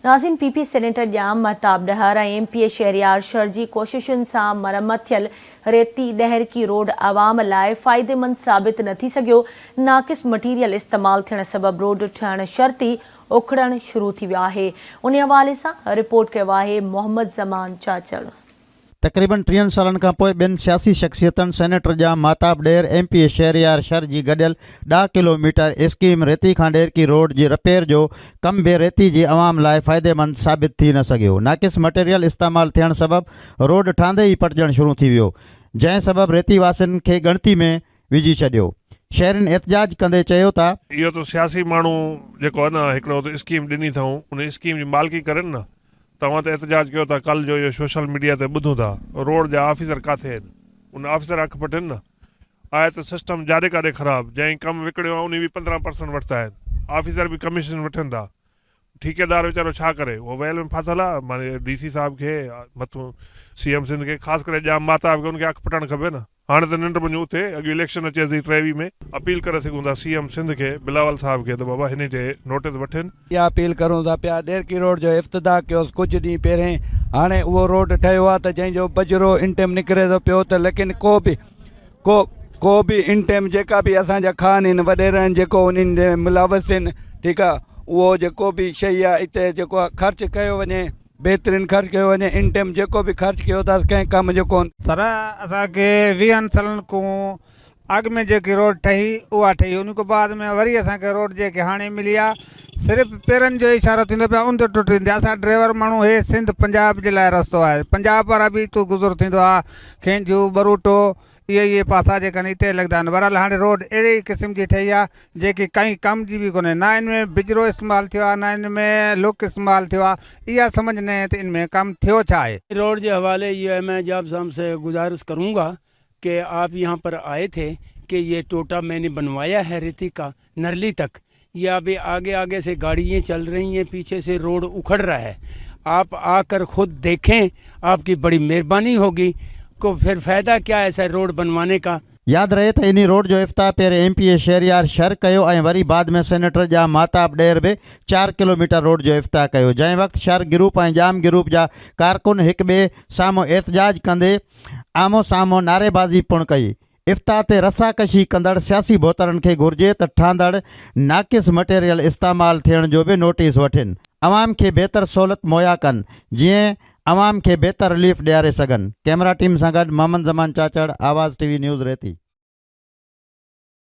नाज़रीन, PP senator जाम महताब डहर MPa Shahryar शहर जी कोशिशुनि सां मरम्मत थियल रेती डहर की रोड आवाम लाइ फ़ाइदेमंद साबित न थी सघियो। नाक़िस मटीरियल इस्तेमाल थियण सबब रोड ठहण शर्ती उखड़ण शुरू थी वियो आहे। उन हवाले सां रिपोर्ट कयो आहे मोहम्मद ज़मान चाचड़। तक़रीबन 3 सालनि खां पोइ ॿिनि सियासी शख़्सियतनि सेनेटर जाम महताब ॾेर एमपीए शहरियार शहर जी गॾियल 10 किलोमीटर स्कीम रेती खां ॾेर की रोड जी रिपेयर जो कम बि रेती जी अवाम लाइ फ़ाइदेमंद साबित थी न सघियो। नाक़िस मटेरियल इस्तेमाल थियण सबबि रोड ठहंदे ई पटिजणु शुरू थी वियो, जंहिं सबबि रेती वासियुनि खे ॻणती में विझी छॾियो। शहरनि एहतजाज कंदे चयो था, इहो त सियासी माण्हू जेको आहे न हिकिड़ो त स्कीम ॾिनी अथऊं, उन स्कीम जी मालिकी करनि न। तव्हां त एहतजाज कयो था, कल जो इहो सोशल मीडिया ते ॿुधूं था, रोड जा ऑफिसर किथे आहिनि? उन ऑफिसर अख पटनि न। आहे त सिस्टम जाॾे काॾे ख़राबु, जंहिं कमु विकिणियो आहे उन बि 15% वठिता आहिनि, ऑफिसर बि कमीशन वठनि था। ठेकेदार वीचारो छा करे? उहो वैल में फाथल आहे। माने DC साहिब खे मथां CM सिंध खे ख़ासि करे जाम महताब खे उनखे अख पटणु खपे न। हाणे त निंड वञूं उते, अॻु इलेक्शन अचे थी 23 में, अपील करे सघूं था CM सिंध खे, बिलावल साहिब खे, त बाबा हिन ते नोटिस वठनि। इहा अपील करूं था पिया। डेरकी रोड जो इफ़्तिताह कयोसीं कुझु ॾींहं पहिरें, हाणे उहो रोड ठहियो आहे त जंहिंजो बजरो इन टाइम निकिरे थो पियो, त लेकिन को बि इन टाइम जेका बि असांजा खान आहिनि, वॾेरा आहिनि, जेको उन्हनि जे मुलावस आहिनि, ठीकु आहे, उहो जेको बि शइ आहे हिते जेको आहे ख़र्चु कयो वञे, बहितरीन ख़र्च कयो वञे। इन टाइम जेको बि ख़र्च कयो था कंहिं कम जो कोन। सर असांखे 20 सालनि खां अॻु में जेकी रोड ठही उहा ठही, उन खां बाद में वरी असांखे रोड जेके हाणे मिली आहे, सिर्फ़ु पेरनि जो इशारो थींदो पिया, उन ते टुटी। असां ड्राइवर माण्हू हे सिंध पंजाब जे लाइ रस्तो आहे, पंजाब वारा बि हितूं गुज़र थींदो आहे, खेंजू बरूटो इहे पासा जेका हिते लॻंदा आहिनि। बहरहाल हाणे रोड अहिड़ी क़िस्म जी ठही आहे जेकी कंहिं कम जी बि कोन्हे, न इन में बिजरो इस्तेमालु थियो आहे, न इन में लुक इस्तेमालु थियो आहे। इहा समझ न है त इन में कम थियो छा आहे। रोड के हवाले ये मैं जाब साहब से गुजारिश करूँगा कि आप यहाँ पर आए थे कि ये टोटा मैंने बनवाया है रेती का नरली तक, ये अभी आगे आगे से गाड़ियाँ चल रही हैं, पीछे से रोड उखड़ रहा है। आप आकर खुद देखें, आपकी बड़ी मेहरबानी होगी। को फिर फ़ायदा क्या है ऐसा रोड बनवाने का। याद रहे त इन रोड जो इफ्ताह पहिरें एमपीए शहरियार शहर कयो ऐं वरी बाद में सेनेटर जाम महताब ॾेर बि 4 किलोमीटर रोड जो इफ्ताह कयो, जंहिं वक़्तु शहर ग्रुप ऐं जाम ग्रुप जा कारकुन हिक ॿिए साम्हूं एहतजाज कंदे आमो साम्हूं नारेबाज़ी पिणु कई। इफ्ताह ते रसाकशी कंदड़ सियासी बोतरनि खे घुर्जे त ठहंदड़ नाक़िस मटेरियल इस्तेमालु थियण जो बि नोटिस वठनि, अवाम खे बहितर सहूलियत मुहैया कनि, जीअं अवाम खे बहितर रिलीफ ॾियारे सघनि। कैमरा टीम सां गॾु मोहम्मद ज़मान चाचड़, आवाज़ TV न्यूज़ रेती।